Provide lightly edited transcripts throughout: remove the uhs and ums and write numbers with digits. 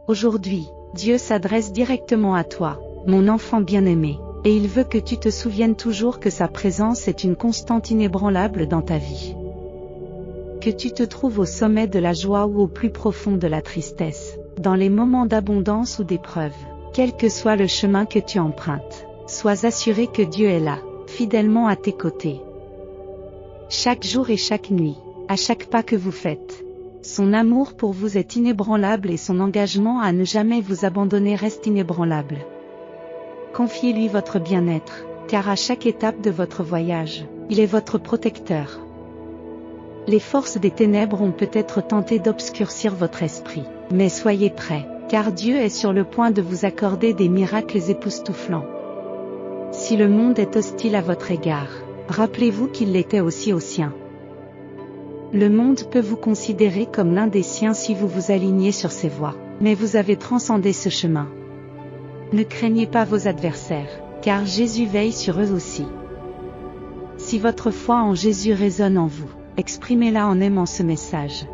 Aujourd'hui, Dieu s'adresse directement à toi, mon enfant bien-aimé, et il veut que tu te souviennes toujours que sa présence est une constante inébranlable dans ta vie. Que tu te trouves au sommet de la joie ou au plus profond de la tristesse, dans les moments d'abondance ou d'épreuve, quel que soit le chemin que tu empruntes, sois assuré que Dieu est là, fidèlement à tes côtés. Chaque jour et chaque nuit, à chaque pas que vous faites, son amour pour vous est inébranlable et son engagement à ne jamais vous abandonner reste inébranlable. Confiez-lui votre bien-être, car à chaque étape de votre voyage, il est votre protecteur. Les forces des ténèbres ont peut-être tenté d'obscurcir votre esprit, mais soyez prêts, car Dieu est sur le point de vous accorder des miracles époustouflants. Si le monde est hostile à votre égard, rappelez-vous qu'il l'était aussi au sien. Le monde peut vous considérer comme l'un des siens si vous vous alignez sur ses voies, mais vous avez transcendé ce chemin. Ne craignez pas vos adversaires, car Jésus veille sur eux aussi. Si votre foi en Jésus résonne en vous, exprimez-la en aimant ce message.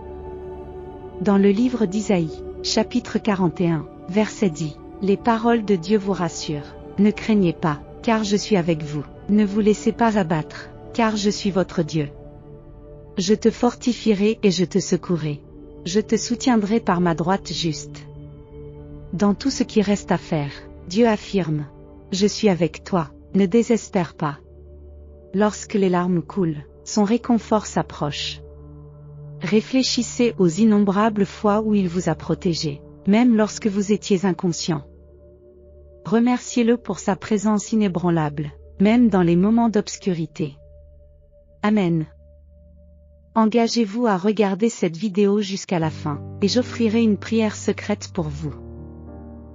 Dans le livre d'Isaïe, chapitre 41, verset 10, les paroles de Dieu vous rassurent. Ne craignez pas, car je suis avec vous. Ne vous laissez pas abattre, car je suis votre Dieu. Je te fortifierai et je te secourrai. Je te soutiendrai par ma droite juste. Dans tout ce qui reste à faire, Dieu affirme: je suis avec toi, ne désespère pas. Lorsque les larmes coulent, son réconfort s'approche. Réfléchissez aux innombrables fois où il vous a protégé, même lorsque vous étiez inconscient. Remerciez-le pour sa présence inébranlable, même dans les moments d'obscurité. Amen. Engagez-vous à regarder cette vidéo jusqu'à la fin, et j'offrirai une prière secrète pour vous.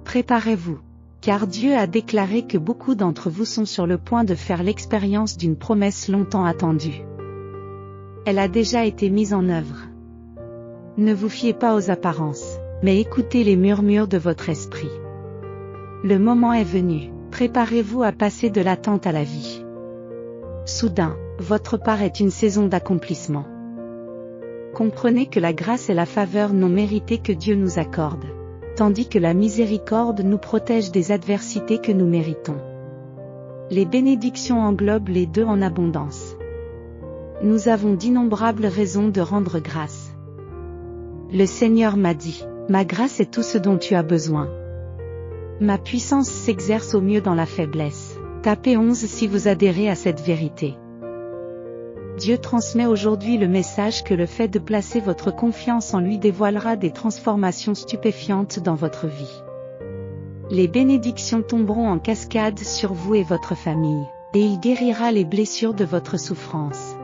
Préparez-vous, car Dieu a déclaré que beaucoup d'entre vous sont sur le point de faire l'expérience d'une promesse longtemps attendue. Elle a déjà été mise en œuvre. Ne vous fiez pas aux apparences, mais écoutez les murmures de votre esprit. Le moment est venu, préparez-vous à passer de l'attente à la vie. Soudain, votre part est une saison d'accomplissement. Comprenez que la grâce est la faveur non méritée que Dieu nous accorde, tandis que la miséricorde nous protège des adversités que nous méritons. Les bénédictions englobent les deux en abondance. Nous avons d'innombrables raisons de rendre grâce. Le Seigneur m'a dit: ma grâce est tout ce dont tu as besoin. Ma puissance s'exerce au mieux dans la faiblesse. Tapez 11 si vous adhérez à cette vérité. Dieu transmet aujourd'hui le message que le fait de placer votre confiance en lui dévoilera des transformations stupéfiantes dans votre vie. Les bénédictions tomberont en cascade sur vous et votre famille, et il guérira les blessures de votre souffrance.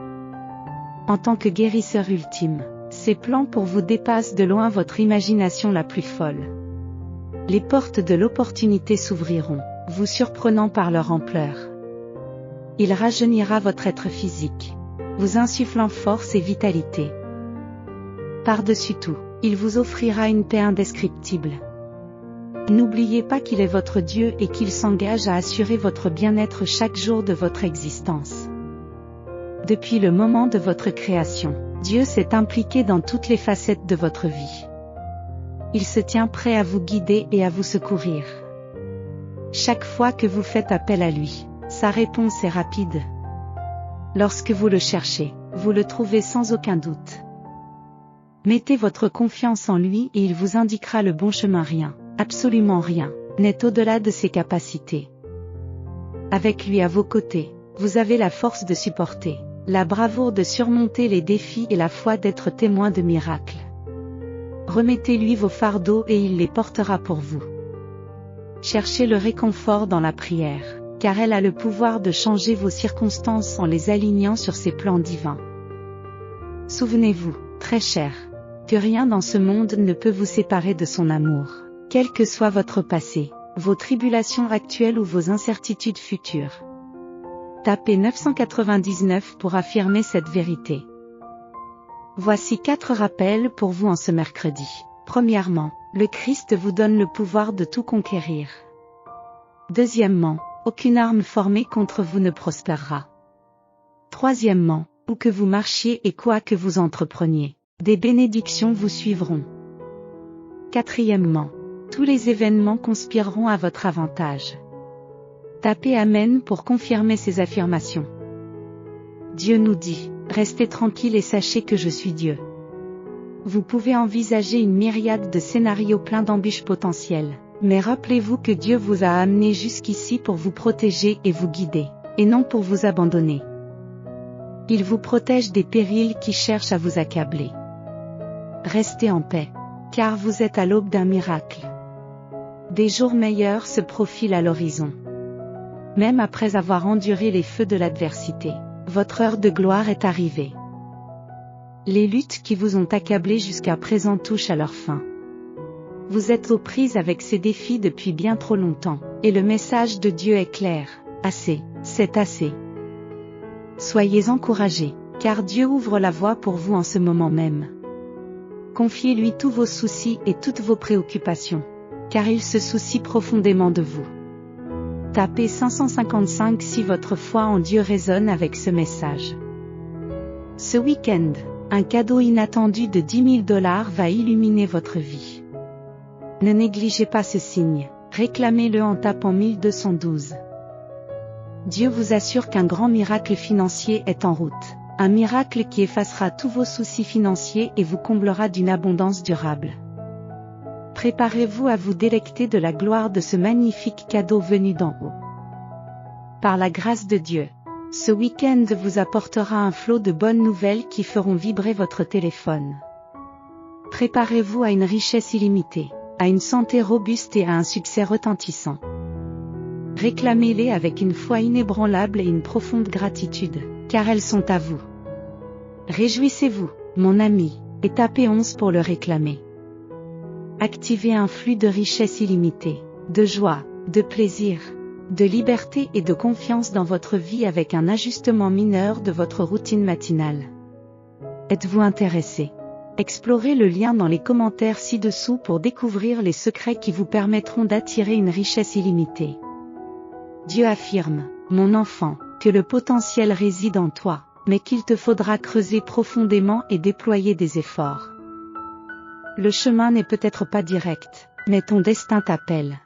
En tant que guérisseur ultime, ses plans pour vous dépassent de loin votre imagination la plus folle. Les portes de l'opportunité s'ouvriront, vous surprenant par leur ampleur. Il rajeunira votre être physique, vous insufflant force et vitalité. Par-dessus tout, il vous offrira une paix indescriptible. N'oubliez pas qu'il est votre Dieu et qu'il s'engage à assurer votre bien-être chaque jour de votre existence. Depuis le moment de votre création, Dieu s'est impliqué dans toutes les facettes de votre vie. Il se tient prêt à vous guider et à vous secourir. Chaque fois que vous faites appel à lui, sa réponse est rapide. Lorsque vous le cherchez, vous le trouvez sans aucun doute. Mettez votre confiance en lui et il vous indiquera le bon chemin. Rien, absolument rien, n'est au-delà de ses capacités. Avec lui à vos côtés, vous avez la force de supporter, la bravoure de surmonter les défis et la foi d'être témoin de miracles. Remettez-lui vos fardeaux et il les portera pour vous. Cherchez le réconfort dans la prière, car elle a le pouvoir de changer vos circonstances en les alignant sur ses plans divins. Souvenez-vous, très cher, que rien dans ce monde ne peut vous séparer de son amour, quel que soit votre passé, vos tribulations actuelles ou vos incertitudes futures. Tapez 999 pour affirmer cette vérité. Voici 4 rappels pour vous en ce mercredi. Premièrement, le Christ vous donne le pouvoir de tout conquérir. Deuxièmement, aucune arme formée contre vous ne prospérera. Troisièmement, où que vous marchiez et quoi que vous entrepreniez, des bénédictions vous suivront. Quatrièmement, Tous les événements conspireront à votre avantage. Tapez Amen pour confirmer ces affirmations. Dieu nous dit, restez tranquille et sachez que je suis Dieu. Vous pouvez envisager une myriade de scénarios pleins d'embûches potentielles, mais rappelez-vous que Dieu vous a amené jusqu'ici pour vous protéger et vous guider, et non pour vous abandonner. Il vous protège des périls qui cherchent à vous accabler. Restez en paix, car vous êtes à l'aube d'un miracle. Des jours meilleurs se profilent à l'horizon. Même après avoir enduré les feux de l'adversité, votre heure de gloire est arrivée. Les luttes qui vous ont accablé jusqu'à présent touchent à leur fin. Vous êtes aux prises avec ces défis depuis bien trop longtemps, et le message de Dieu est clair, assez, c'est assez. Soyez encouragés, car Dieu ouvre la voie pour vous en ce moment même. Confiez-lui tous vos soucis et toutes vos préoccupations, car il se soucie profondément de vous. Tapez 555 si votre foi en Dieu résonne avec ce message. Ce week-end, un cadeau inattendu de $10 000 va illuminer votre vie. Ne négligez pas ce signe, réclamez-le en tapant 1212. Dieu vous assure qu'un grand miracle financier est en route, un miracle qui effacera tous vos soucis financiers et vous comblera d'une abondance durable. Préparez-vous à vous délecter de la gloire de ce magnifique cadeau venu d'en haut. Par la grâce de Dieu, ce week-end vous apportera un flot de bonnes nouvelles qui feront vibrer votre téléphone. Préparez-vous à une richesse illimitée, à une santé robuste et à un succès retentissant. Réclamez-les avec une foi inébranlable et une profonde gratitude, car elles sont à vous. Réjouissez-vous, mon ami, et tapez 11 pour le réclamer. Activez un flux de richesse illimitée, de joie, de plaisir, de liberté et de confiance dans votre vie avec un ajustement mineur de votre routine matinale. Êtes-vous intéressé? Explorez le lien dans les commentaires ci-dessous pour découvrir les secrets qui vous permettront d'attirer une richesse illimitée. Dieu affirme, mon enfant, que le potentiel réside en toi, mais qu'il te faudra creuser profondément et déployer des efforts. Le chemin n'est peut-être pas direct, mais ton destin t'appelle.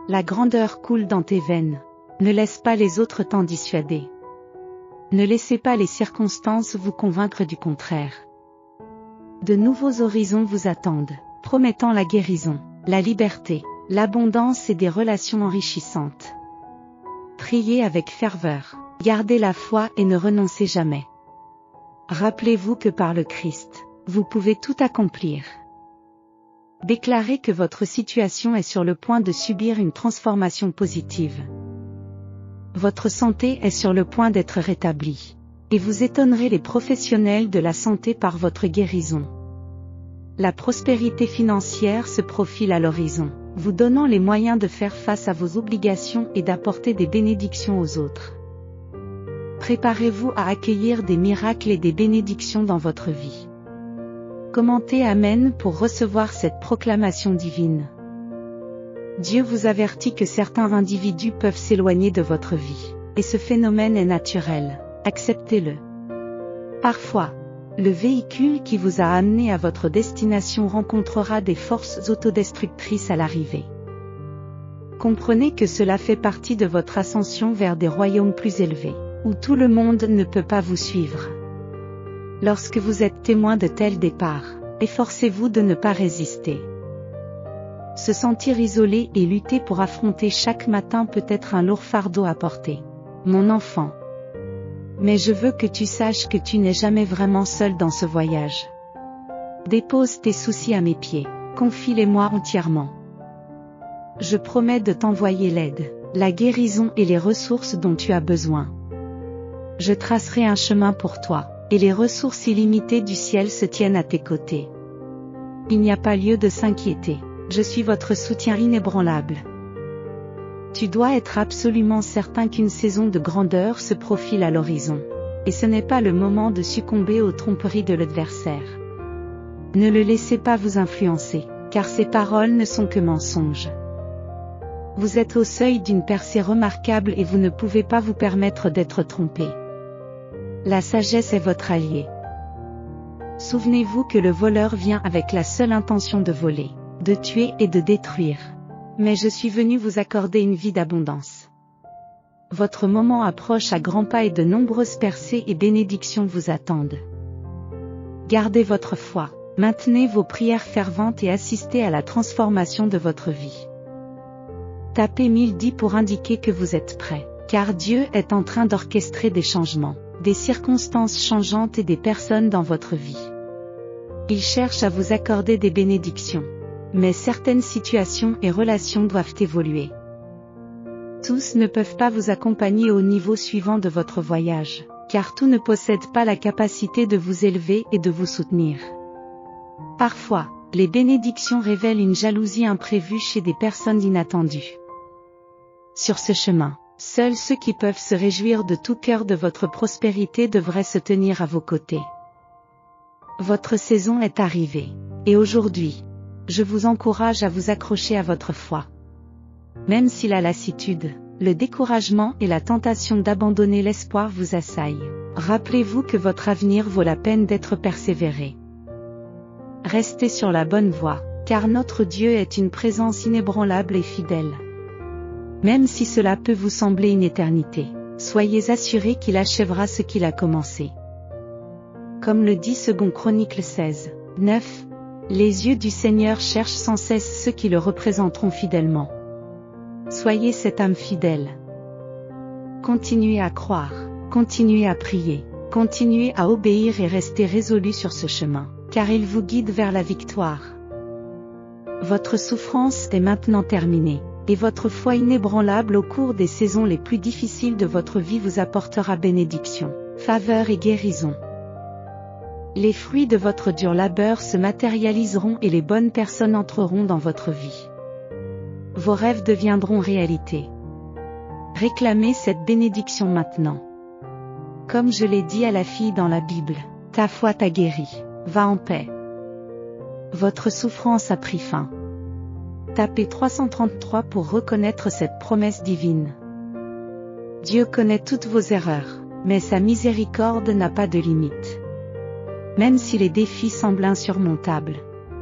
La grandeur coule dans tes veines. Ne laisse pas les autres t'en dissuader. Ne laissez pas les circonstances vous convaincre du contraire. De nouveaux horizons vous attendent, promettant la guérison, la liberté, l'abondance et des relations enrichissantes. Priez avec ferveur, gardez la foi et ne renoncez jamais. Rappelez-vous que par le Christ, vous pouvez tout accomplir. Déclarez que votre situation est sur le point de subir une transformation positive. Votre santé est sur le point d'être rétablie. Et vous étonnerez les professionnels de la santé par votre guérison. La prospérité financière se profile à l'horizon, vous donnant les moyens de faire face à vos obligations et d'apporter des bénédictions aux autres. Préparez-vous à accueillir des miracles et des bénédictions dans votre vie. Commentez Amen pour recevoir cette proclamation divine. Dieu vous avertit que certains individus peuvent s'éloigner de votre vie, et ce phénomène est naturel, acceptez-le. Parfois, le véhicule qui vous a amené à votre destination rencontrera des forces autodestructrices à l'arrivée. Comprenez que cela fait partie de votre ascension vers des royaumes plus élevés, où tout le monde ne peut pas vous suivre. Lorsque vous êtes témoin de tels départs, efforcez-vous de ne pas résister. Se sentir isolé et lutter pour affronter chaque matin peut être un lourd fardeau à porter. Mon enfant. Mais je veux que tu saches que tu n'es jamais vraiment seul dans ce voyage. Dépose tes soucis à mes pieds, confie-les-moi entièrement. Je promets de t'envoyer l'aide, la guérison et les ressources dont tu as besoin. Je tracerai un chemin pour toi, et les ressources illimitées du ciel se tiennent à tes côtés. Il n'y a pas lieu de s'inquiéter, je suis votre soutien inébranlable. Tu dois être absolument certain qu'une saison de grandeur se profile à l'horizon. Et ce n'est pas le moment de succomber aux tromperies de l'adversaire. Ne le laissez pas vous influencer, car ces paroles ne sont que mensonges. Vous êtes au seuil d'une percée remarquable et vous ne pouvez pas vous permettre d'être trompé. La sagesse est votre allié. Souvenez-vous que le voleur vient avec la seule intention de voler, de tuer et de détruire. Mais je suis venu vous accorder une vie d'abondance. Votre moment approche à grands pas et de nombreuses percées et bénédictions vous attendent. Gardez votre foi, maintenez vos prières ferventes et assistez à la transformation de votre vie. Tapez 1010 pour indiquer que vous êtes prêt, car Dieu est en train d'orchestrer des changements, des circonstances changeantes et des personnes dans votre vie. Il cherche à vous accorder des bénédictions. Mais certaines situations et relations doivent évoluer. Tous ne peuvent pas vous accompagner au niveau suivant de votre voyage, car tout ne possède pas la capacité de vous élever et de vous soutenir. Parfois, les bénédictions révèlent une jalousie imprévue chez des personnes inattendues. Sur ce chemin, seuls ceux qui peuvent se réjouir de tout cœur de votre prospérité devraient se tenir à vos côtés. Votre saison est arrivée, et aujourd'hui, je vous encourage à vous accrocher à votre foi. Même si la lassitude, le découragement et la tentation d'abandonner l'espoir vous assaillent, rappelez-vous que votre avenir vaut la peine d'être persévéré. Restez sur la bonne voie, car notre Dieu est une présence inébranlable et fidèle. Même si cela peut vous sembler une éternité, soyez assurés qu'il achèvera ce qu'il a commencé. Comme le dit 2 Chroniques 16, 9, les yeux du Seigneur cherchent sans cesse ceux qui le représenteront fidèlement. Soyez cette âme fidèle. Continuez à croire, continuez à prier, continuez à obéir et restez résolus sur ce chemin, car il vous guide vers la victoire. Votre souffrance est maintenant terminée, et votre foi inébranlable au cours des saisons les plus difficiles de votre vie vous apportera bénédiction, faveur et guérison. Les fruits de votre dur labeur se matérialiseront et les bonnes personnes entreront dans votre vie. Vos rêves deviendront réalité. Réclamez cette bénédiction maintenant. Comme je l'ai dit à la fille dans la Bible, ta foi t'a guéri, va en paix. Votre souffrance a pris fin. Tapez 333 pour reconnaître cette promesse divine. Dieu connaît toutes vos erreurs, mais sa miséricorde n'a pas de limite. Même si les défis semblent insurmontables,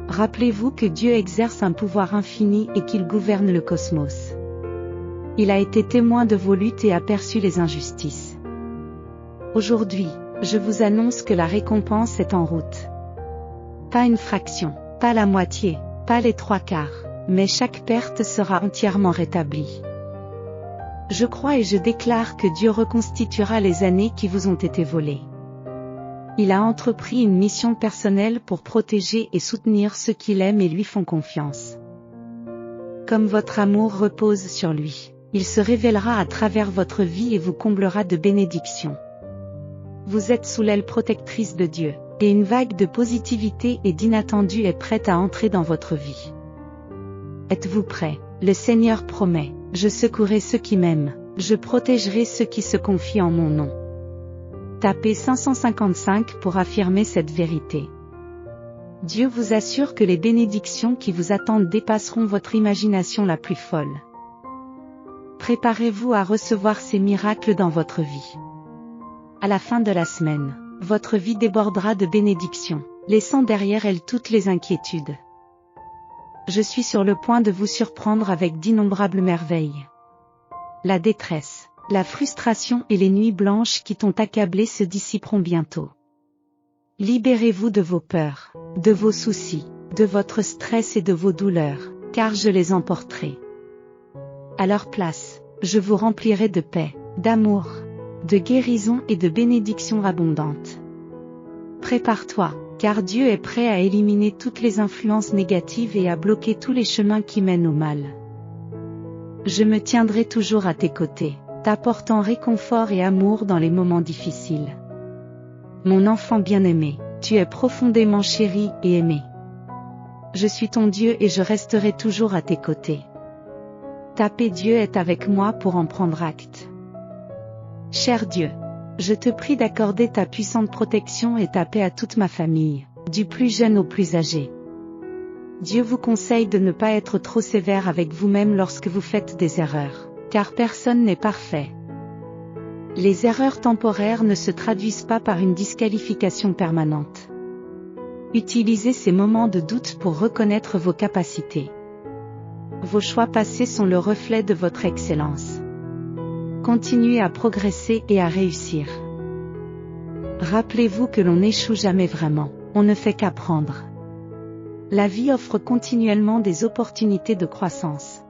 rappelez-vous que Dieu exerce un pouvoir infini et qu'il gouverne le cosmos. Il a été témoin de vos luttes et a perçu les injustices. Aujourd'hui, je vous annonce que la récompense est en route. Pas une fraction, pas la moitié, pas les 3/4, mais chaque perte sera entièrement rétablie. Je crois et je déclare que Dieu reconstituera les années qui vous ont été volées. Il a entrepris une mission personnelle pour protéger et soutenir ceux qui l'aiment et lui font confiance. Comme votre amour repose sur lui, il se révélera à travers votre vie et vous comblera de bénédictions. Vous êtes sous l'aile protectrice de Dieu, et une vague de positivité et d'inattendu est prête à entrer dans votre vie. Êtes-vous prêts? Le Seigneur promet, je secouerai ceux qui m'aiment, je protégerai ceux qui se confient en mon nom. Tapez 555 pour affirmer cette vérité. Dieu vous assure que les bénédictions qui vous attendent dépasseront votre imagination la plus folle. Préparez-vous à recevoir ces miracles dans votre vie. À la fin de la semaine, votre vie débordera de bénédictions, laissant derrière elle toutes les inquiétudes. Je suis sur le point de vous surprendre avec d'innombrables merveilles. La détresse, la frustration et les nuits blanches qui t'ont accablé se dissiperont bientôt. Libérez-vous de vos peurs, de vos soucis, de votre stress et de vos douleurs, car je les emporterai. À leur place, je vous remplirai de paix, d'amour, de guérison et de bénédictions abondantes. Prépare-toi, car Dieu est prêt à éliminer toutes les influences négatives et à bloquer tous les chemins qui mènent au mal. Je me tiendrai toujours à tes côtés, t'apportant réconfort et amour dans les moments difficiles. Mon enfant bien-aimé, tu es profondément chéri et aimé. Je suis ton Dieu et je resterai toujours à tes côtés. Tapez Dieu est avec moi pour en prendre acte. Cher Dieu, je te prie d'accorder ta puissante protection et ta paix à toute ma famille, du plus jeune au plus âgé. Dieu vous conseille de ne pas être trop sévère avec vous-même lorsque vous faites des erreurs, car personne n'est parfait. Les erreurs temporaires ne se traduisent pas par une disqualification permanente. Utilisez ces moments de doute pour reconnaître vos capacités. Vos choix passés sont le reflet de votre excellence. Continuez à progresser et à réussir. Rappelez-vous que l'on n'échoue jamais vraiment, on ne fait qu'apprendre. La vie offre continuellement des opportunités de croissance.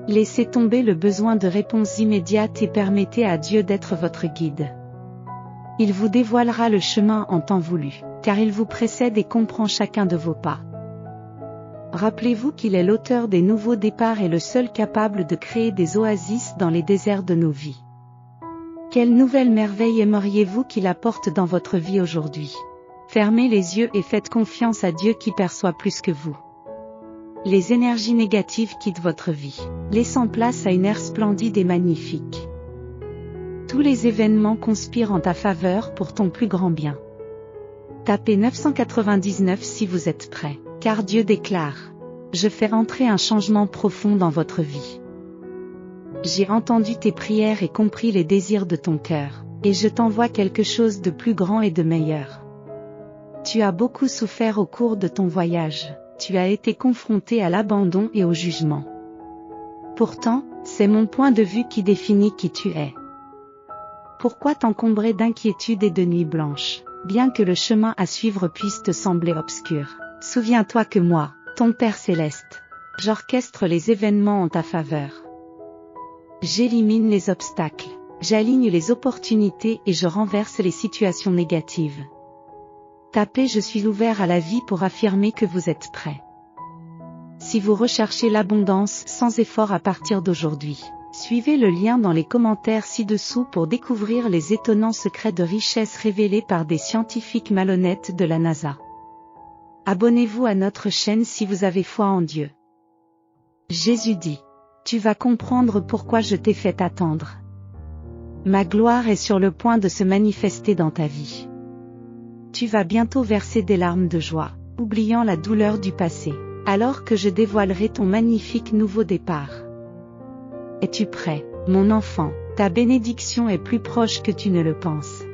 Laissez tomber le besoin de réponses immédiates et permettez à Dieu d'être votre guide. Il vous dévoilera le chemin en temps voulu, car il vous précède et comprend chacun de vos pas. Rappelez-vous qu'il est l'auteur des nouveaux départs et le seul capable de créer des oasis dans les déserts de nos vies. Quelle nouvelle merveille aimeriez-vous qu'il apporte dans votre vie aujourd'hui? Fermez les yeux et faites confiance à Dieu qui perçoit plus que vous. Les énergies négatives quittent votre vie, laissant place à une ère splendide et magnifique. Tous les événements conspirent en ta faveur pour ton plus grand bien. Tapez 999 si vous êtes prêt, car Dieu déclare: je fais entrer un changement profond dans votre vie. J'ai entendu tes prières et compris les désirs de ton cœur, et je t'envoie quelque chose de plus grand et de meilleur. Tu as beaucoup souffert au cours de ton voyage, tu as été confronté à l'abandon et au jugement. Pourtant, c'est mon point de vue qui définit qui tu es. Pourquoi t'encombrer d'inquiétudes et de nuits blanches, bien que le chemin à suivre puisse te sembler obscur? Souviens-toi que moi, ton Père céleste, j'orchestre les événements en ta faveur. J'élimine les obstacles, j'aligne les opportunités et je renverse les situations négatives. Tapez je suis ouvert à la vie pour affirmer que vous êtes prêt. Si vous recherchez l'abondance sans effort à partir d'aujourd'hui, suivez le lien dans les commentaires ci-dessous pour découvrir les étonnants secrets de richesse révélés par des scientifiques malhonnêtes de la NASA. Abonnez-vous à notre chaîne si vous avez foi en Dieu. Jésus dit: tu vas comprendre pourquoi je t'ai fait attendre. Ma gloire est sur le point de se manifester dans ta vie. Tu vas bientôt verser des larmes de joie, oubliant la douleur du passé, alors que je dévoilerai ton magnifique nouveau départ. Es-tu prêt, mon enfant? Ta bénédiction est plus proche que tu ne le penses.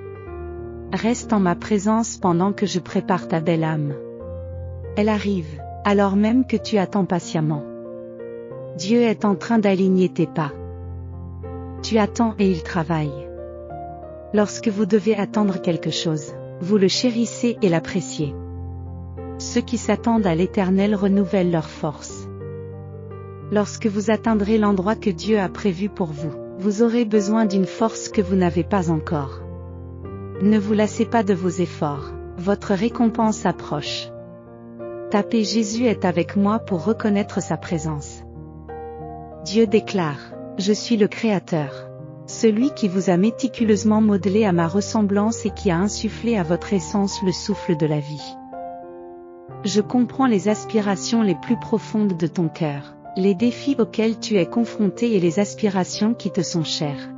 Reste en ma présence pendant que je prépare ta belle âme. Elle arrive, alors même que tu attends patiemment. Dieu est en train d'aligner tes pas. Tu attends et il travaille. Lorsque vous devez attendre quelque chose, vous le chérissez et l'appréciez. Ceux qui s'attendent à l'Éternel renouvellent leur force. Lorsque vous atteindrez l'endroit que Dieu a prévu pour vous, vous aurez besoin d'une force que vous n'avez pas encore. Ne vous lassez pas de vos efforts, votre récompense approche. Tapez Jésus est avec moi pour reconnaître sa présence. Dieu déclare: je suis le Créateur. Celui qui vous a méticuleusement modelé à ma ressemblance et qui a insufflé à votre essence le souffle de la vie. Je comprends les aspirations les plus profondes de ton cœur, les défis auxquels tu es confronté et les aspirations qui te sont chères.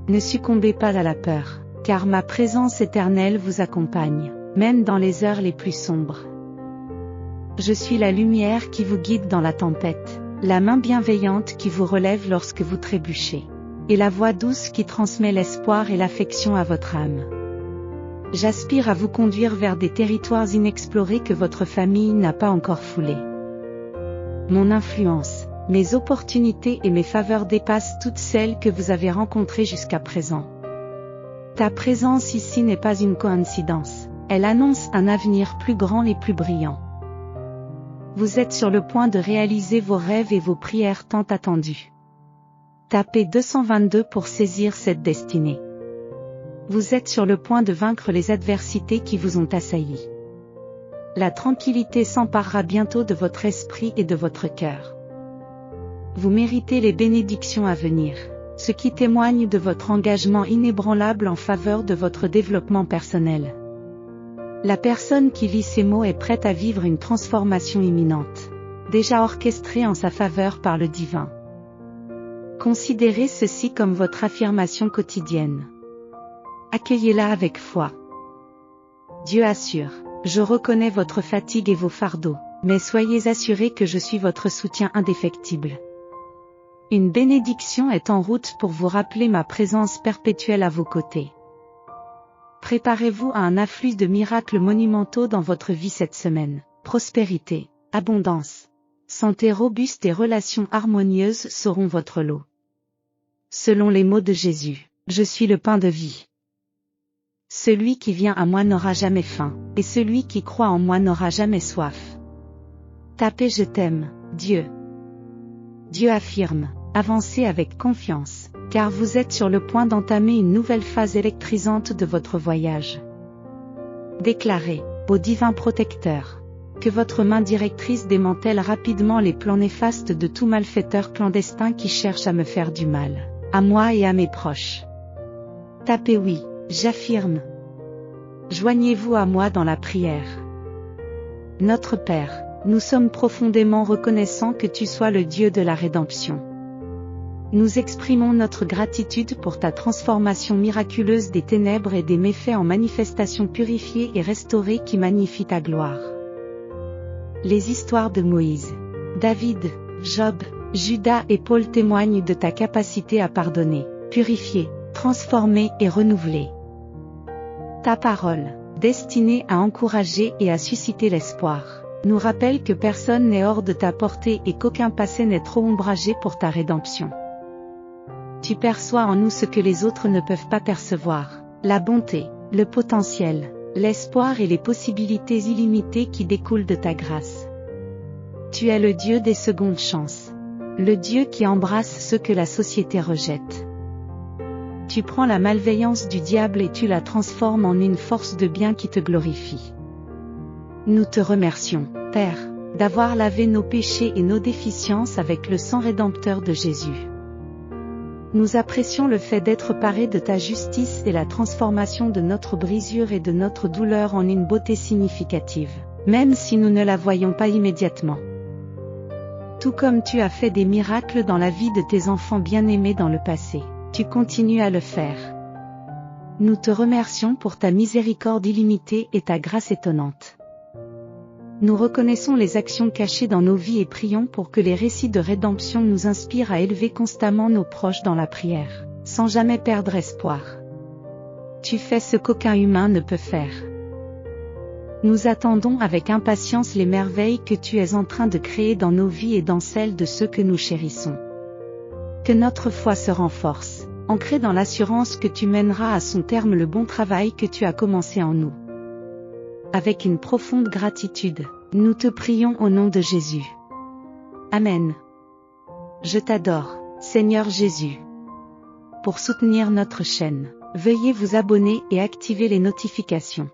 Ne succombez pas à la peur, car ma présence éternelle vous accompagne, même dans les heures les plus sombres. Je suis la lumière qui vous guide dans la tempête, la main bienveillante qui vous relève lorsque vous trébuchez, et la voix douce qui transmet l'espoir et l'affection à votre âme. J'aspire à vous conduire vers des territoires inexplorés que votre famille n'a pas encore foulés. Mon influence, mes opportunités et mes faveurs dépassent toutes celles que vous avez rencontrées jusqu'à présent. Ta présence ici n'est pas une coïncidence, elle annonce un avenir plus grand et plus brillant. Vous êtes sur le point de réaliser vos rêves et vos prières tant attendues. Tapez 222 pour saisir cette destinée. Vous êtes sur le point de vaincre les adversités qui vous ont assailli. La tranquillité s'emparera bientôt de votre esprit et de votre cœur. Vous méritez les bénédictions à venir, ce qui témoigne de votre engagement inébranlable en faveur de votre développement personnel. La personne qui lit ces mots est prête à vivre une transformation imminente, déjà orchestrée en sa faveur par le divin. Considérez ceci comme votre affirmation quotidienne. Accueillez-la avec foi. Dieu assure: je reconnais votre fatigue et vos fardeaux, mais soyez assurés que je suis votre soutien indéfectible. Une bénédiction est en route pour vous rappeler ma présence perpétuelle à vos côtés. Préparez-vous à un afflux de miracles monumentaux dans votre vie cette semaine. Prospérité, abondance, santé robuste et relations harmonieuses seront votre lot. Selon les mots de Jésus, je suis le pain de vie. Celui qui vient à moi n'aura jamais faim, et celui qui croit en moi n'aura jamais soif. Tapez je t'aime, Dieu. Dieu affirme, avancez avec confiance, car vous êtes sur le point d'entamer une nouvelle phase électrisante de votre voyage. Déclarez, ô divin protecteur, que votre main directrice démantèle rapidement les plans néfastes de tout malfaiteur clandestin qui cherche à me faire du mal, à moi et à mes proches. Tapez oui, j'affirme. Joignez-vous à moi dans la prière. Notre Père, nous sommes profondément reconnaissants que tu sois le Dieu de la rédemption. Nous exprimons notre gratitude pour ta transformation miraculeuse des ténèbres et des méfaits en manifestations purifiées et restaurées qui magnifient ta gloire. Les histoires de Moïse, David, Job, Judas et Paul témoignent de ta capacité à pardonner, purifier, transformer et renouveler. Ta parole, destinée à encourager et à susciter l'espoir, nous rappelle que personne n'est hors de ta portée et qu'aucun passé n'est trop ombragé pour ta rédemption. Tu perçois en nous ce que les autres ne peuvent pas percevoir, la bonté, le potentiel, l'espoir et les possibilités illimitées qui découlent de ta grâce. Tu es le Dieu des secondes chances, le Dieu qui embrasse ceux que la société rejette. Tu prends la malveillance du diable et tu la transformes en une force de bien qui te glorifie. Nous te remercions, Père, d'avoir lavé nos péchés et nos déficiences avec le sang rédempteur de Jésus. Nous apprécions le fait d'être parés de ta justice et la transformation de notre brisure et de notre douleur en une beauté significative, même si nous ne la voyons pas immédiatement. Tout comme tu as fait des miracles dans la vie de tes enfants bien-aimés dans le passé, tu continues à le faire. Nous te remercions pour ta miséricorde illimitée et ta grâce étonnante. Nous reconnaissons les actions cachées dans nos vies et prions pour que les récits de rédemption nous inspirent à élever constamment nos proches dans la prière, sans jamais perdre espoir. Tu fais ce qu'aucun humain ne peut faire. Nous attendons avec impatience les merveilles que tu es en train de créer dans nos vies et dans celles de ceux que nous chérissons. Que notre foi se renforce, ancrée dans l'assurance que tu mèneras à son terme le bon travail que tu as commencé en nous. Avec une profonde gratitude, nous te prions au nom de Jésus. Amen. Je t'adore, Seigneur Jésus. Pour soutenir notre chaîne, veuillez vous abonner et activer les notifications.